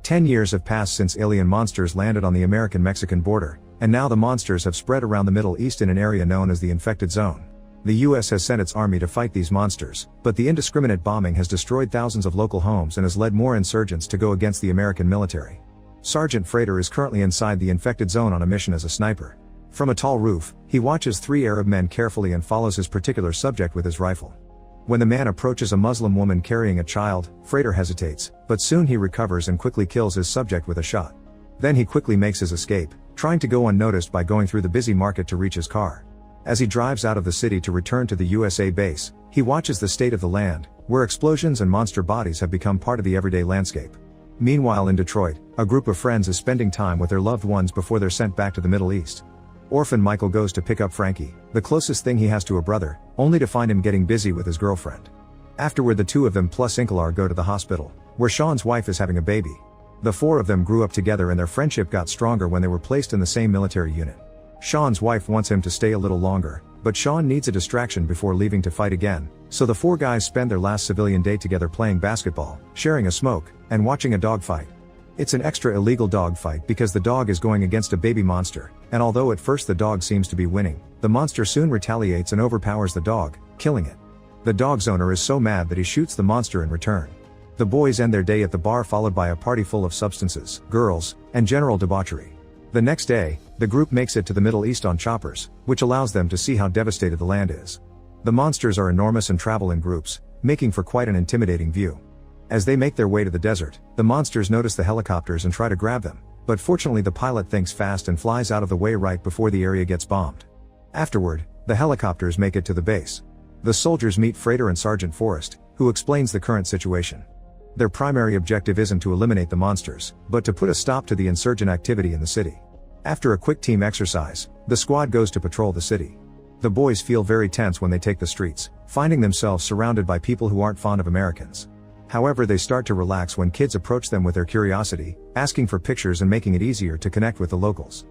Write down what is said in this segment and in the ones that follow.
10 years have passed since alien monsters landed on the American-Mexican border, and now the monsters have spread around the Middle East in an area known as the Infected Zone. The US has sent its army to fight these monsters, but the indiscriminate bombing has destroyed thousands of local homes and has led more insurgents to go against the American military. Sergeant Frater is currently inside the Infected Zone on a mission as a sniper. From a tall roof, he watches 3 Arab men carefully and follows his particular subject with his rifle. When the man approaches a Muslim woman carrying a child, Frater hesitates, but soon he recovers and quickly kills his subject with a shot. Then he quickly makes his escape, trying to go unnoticed by going through the busy market to reach his car. As he drives out of the city to return to the USA base, he watches the state of the land, where explosions and monster bodies have become part of the everyday landscape. Meanwhile in Detroit, a group of friends is spending time with their loved ones before they're sent back to the Middle East. Orphan Michael goes to pick up Frankie, the closest thing he has to a brother, only to find him getting busy with his girlfriend. Afterward the 2 of them plus Inklar go to the hospital, where Sean's wife is having a baby. The 4 of them grew up together and their friendship got stronger when they were placed in the same military unit. Sean's wife wants him to stay a little longer, but Sean needs a distraction before leaving to fight again, so the 4 guys spend their last civilian day together playing basketball, sharing a smoke, and watching a dogfight. It's an extra illegal dogfight because the dog is going against a baby monster, and although at first the dog seems to be winning, the monster soon retaliates and overpowers the dog, killing it. The dog's owner is so mad that he shoots the monster in return. The boys end their day at the bar followed by a party full of substances, girls, and general debauchery. The next day, the group makes it to the Middle East on choppers, which allows them to see how devastated the land is. The monsters are enormous and travel in groups, making for quite an intimidating view. As they make their way to the desert, the monsters notice the helicopters and try to grab them, but fortunately the pilot thinks fast and flies out of the way right before the area gets bombed. Afterward, the helicopters make it to the base. The soldiers meet Frater and Sergeant Forrest, who explains the current situation. Their primary objective isn't to eliminate the monsters, but to put a stop to the insurgent activity in the city. After a quick team exercise, the squad goes to patrol the city. The boys feel very tense when they take the streets, finding themselves surrounded by people who aren't fond of Americans. However, they start to relax when kids approach them with their curiosity, asking for pictures and making it easier to connect with the locals.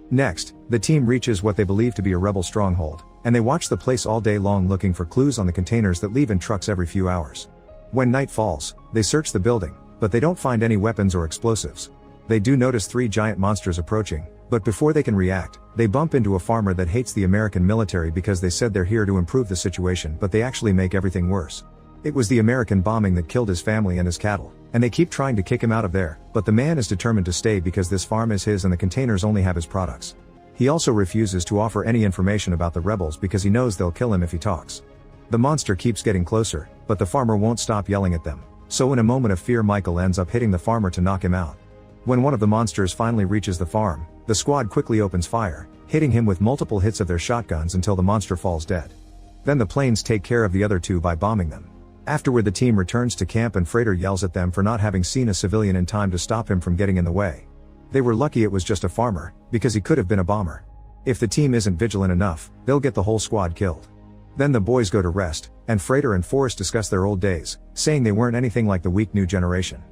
Next, the team reaches what they believe to be a rebel stronghold, and they watch the place all day long looking for clues on the containers that leave in trucks every few hours. When night falls, they search the building, but they don't find any weapons or explosives. They do notice 3 giant monsters approaching, but before they can react, they bump into a farmer that hates the American military because they said they're here to improve the situation, but they actually make everything worse. It was the American bombing that killed his family and his cattle, and they keep trying to kick him out of there, but the man is determined to stay because this farm is his and the containers only have his products. He also refuses to offer any information about the rebels because he knows they'll kill him if he talks. The monster keeps getting closer, but the farmer won't stop yelling at them, so in a moment of fear Michael ends up hitting the farmer to knock him out. When one of the monsters finally reaches the farm, the squad quickly opens fire, hitting him with multiple hits of their shotguns until the monster falls dead. Then the planes take care of the other 2 by bombing them. Afterward the team returns to camp and Frater yells at them for not having seen a civilian in time to stop him from getting in the way. They were lucky it was just a farmer, because he could have been a bomber. If the team isn't vigilant enough, they'll get the whole squad killed. Then the boys go to rest, and Frater and Forrest discuss their old days, saying they weren't anything like the weak new generation.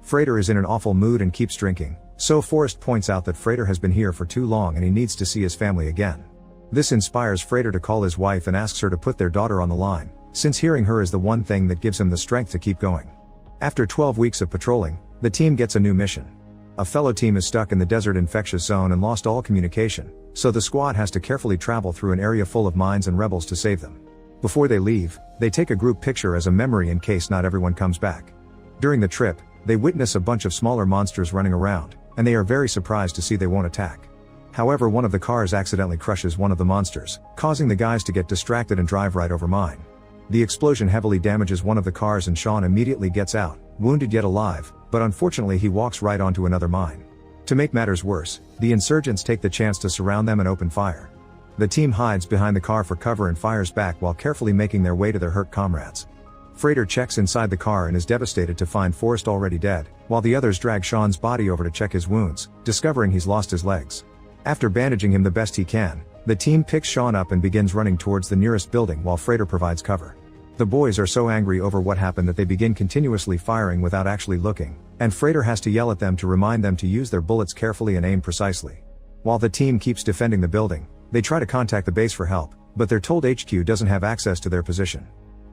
Frater is in an awful mood and keeps drinking, so Forrest points out that Frater has been here for too long and he needs to see his family again. This inspires Frater to call his wife and asks her to put their daughter on the line, since hearing her is the one thing that gives him the strength to keep going. After 12 weeks of patrolling, the team gets a new mission. A fellow team is stuck in the desert infectious zone and lost all communication, so the squad has to carefully travel through an area full of mines and rebels to save them. Before they leave, they take a group picture as a memory in case not everyone comes back. During the trip, they witness a bunch of smaller monsters running around, and they are very surprised to see they won't attack. However, one of the cars accidentally crushes one of the monsters, causing the guys to get distracted and drive right over mine. The explosion heavily damages one of the cars and Sean immediately gets out, wounded yet alive, but unfortunately he walks right onto another mine. To make matters worse, the insurgents take the chance to surround them and open fire. The team hides behind the car for cover and fires back while carefully making their way to their hurt comrades. Frater checks inside the car and is devastated to find Forrest already dead, while the others drag Sean's body over to check his wounds, discovering he's lost his legs. After bandaging him the best he can, the team picks Sean up and begins running towards the nearest building while Frater provides cover. The boys are so angry over what happened that they begin continuously firing without actually looking, and Frater has to yell at them to remind them to use their bullets carefully and aim precisely. While the team keeps defending the building, they try to contact the base for help, but they're told HQ doesn't have access to their position.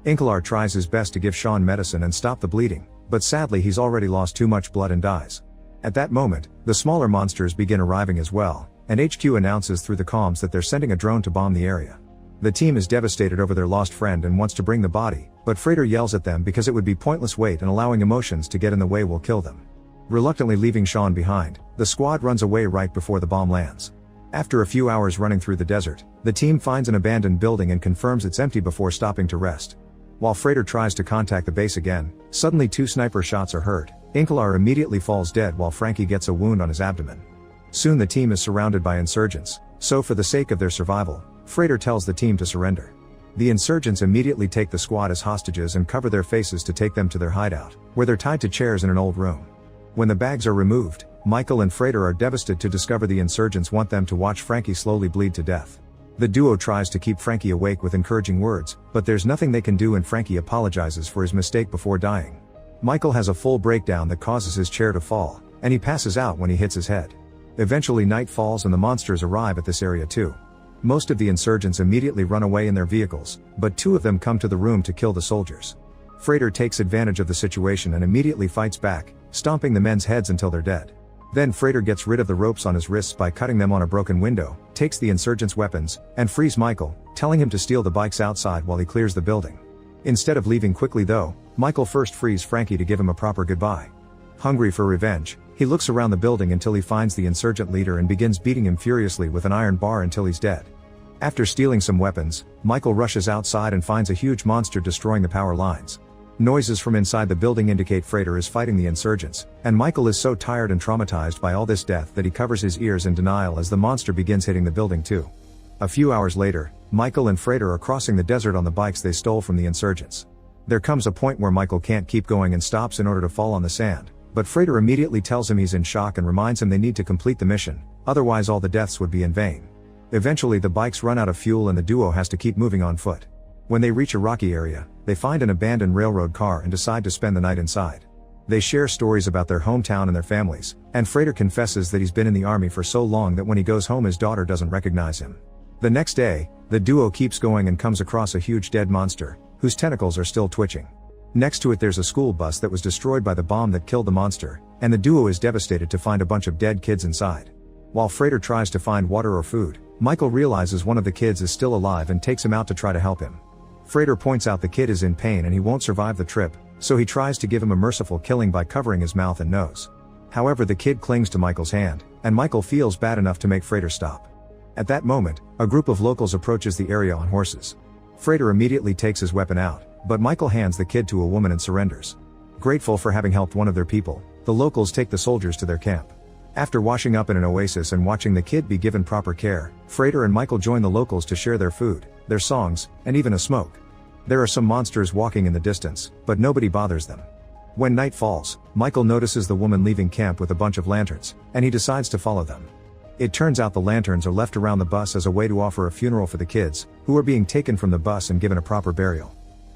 Inklar tries his best to give Sean medicine and stop the bleeding, but sadly he's already lost too much blood and dies. At that moment, the smaller monsters begin arriving as well, and HQ announces through the comms that they're sending a drone to bomb the area. The team is devastated over their lost friend and wants to bring the body, but Freighter yells at them because it would be pointless wait and allowing emotions to get in the way will kill them. Reluctantly leaving Sean behind, the squad runs away right before the bomb lands. After a few hours running through the desert, the team finds an abandoned building and confirms it's empty before stopping to rest. While Freighter tries to contact the base again, suddenly 2 sniper shots are heard. Inkalar immediately falls dead while Frankie gets a wound on his abdomen. Soon the team is surrounded by insurgents, so for the sake of their survival, Freighter tells the team to surrender. The insurgents immediately take the squad as hostages and cover their faces to take them to their hideout, where they're tied to chairs in an old room. When the bags are removed, Michael and Freighter are devastated to discover the insurgents want them to watch Frankie slowly bleed to death. The duo tries to keep Frankie awake with encouraging words, but there's nothing they can do and Frankie apologizes for his mistake before dying. Michael has a full breakdown that causes his chair to fall, and he passes out when he hits his head. Eventually night falls and the monsters arrive at this area too. Most of the insurgents immediately run away in their vehicles, but 2 of them come to the room to kill the soldiers. Freighter takes advantage of the situation and immediately fights back, stomping the men's heads until they're dead. Then Freighter gets rid of the ropes on his wrists by cutting them on a broken window, takes the insurgents' weapons, and frees Michael, telling him to steal the bikes outside while he clears the building. Instead of leaving quickly though, Michael first frees Frankie to give him a proper goodbye. Hungry for revenge, he looks around the building until he finds the insurgent leader and begins beating him furiously with an iron bar until he's dead. After stealing some weapons, Michael rushes outside and finds a huge monster destroying the power lines. Noises from inside the building indicate Freighter is fighting the insurgents, and Michael is so tired and traumatized by all this death that he covers his ears in denial as the monster begins hitting the building too. A few hours later, Michael and Freighter are crossing the desert on the bikes they stole from the insurgents. There comes a point where Michael can't keep going and stops in order to fall on the sand, but Freighter immediately tells him he's in shock and reminds him they need to complete the mission, otherwise all the deaths would be in vain. Eventually the bikes run out of fuel and the duo has to keep moving on foot. When they reach a rocky area, they find an abandoned railroad car and decide to spend the night inside. They share stories about their hometown and their families, and Freighter confesses that he's been in the army for so long that when he goes home his daughter doesn't recognize him. The next day, the duo keeps going and comes across a huge dead monster, whose tentacles are still twitching. Next to it there's a school bus that was destroyed by the bomb that killed the monster, and the duo is devastated to find a bunch of dead kids inside. While Freighter tries to find water or food, Michael realizes one of the kids is still alive and takes him out to try to help him. Freighter points out the kid is in pain and he won't survive the trip, so he tries to give him a merciful killing by covering his mouth and nose. However, the kid clings to Michael's hand, and Michael feels bad enough to make Freighter stop. At that moment, a group of locals approaches the area on horses. Freighter immediately takes his weapon out, but Michael hands the kid to a woman and surrenders. Grateful for having helped one of their people, the locals take the soldiers to their camp. After washing up in an oasis and watching the kid be given proper care, Freighter and Michael join the locals to share their food, their songs, and even a smoke. There are some monsters walking in the distance, but nobody bothers them. When night falls, Michael notices the woman leaving camp with a bunch of lanterns, and he decides to follow them. It turns out the lanterns are left around the bus as a way to offer a funeral for the kids, who are being taken from the bus and given a proper burial.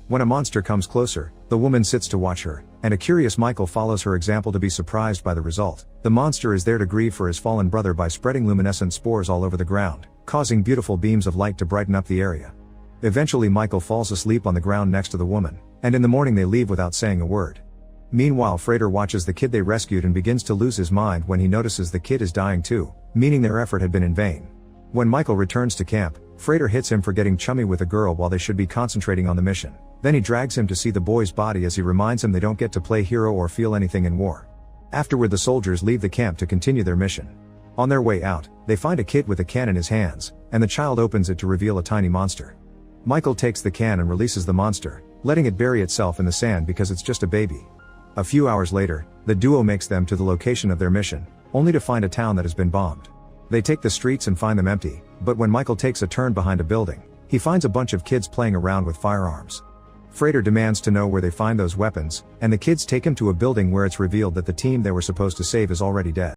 When a monster comes closer, the woman sits to watch her, and a curious Michael follows her example to be surprised by the result. The monster is there to grieve for his fallen brother by spreading luminescent spores all over the ground, causing beautiful beams of light to brighten up the area. Eventually Michael falls asleep on the ground next to the woman, and in the morning they leave without saying a word. Meanwhile Freighter watches the kid they rescued and begins to lose his mind when he notices the kid is dying too, meaning their effort had been in vain. When Michael returns to camp, Freighter hits him for getting chummy with a girl while they should be concentrating on the mission. Then he drags him to see the boy's body as he reminds him they don't get to play hero or feel anything in war. Afterward the soldiers leave the camp to continue their mission. On their way out, they find a kid with a can in his hands, and the child opens it to reveal a tiny monster. Michael takes the can and releases the monster, letting it bury itself in the sand because it's just a baby. A few hours later, the duo makes them to the location of their mission, only to find a town that has been bombed. They take the streets and find them empty, but when Michael takes a turn behind a building, he finds a bunch of kids playing around with firearms. Freighter demands to know where they find those weapons, and the kids take him to a building where it's revealed that the team they were supposed to save is already dead.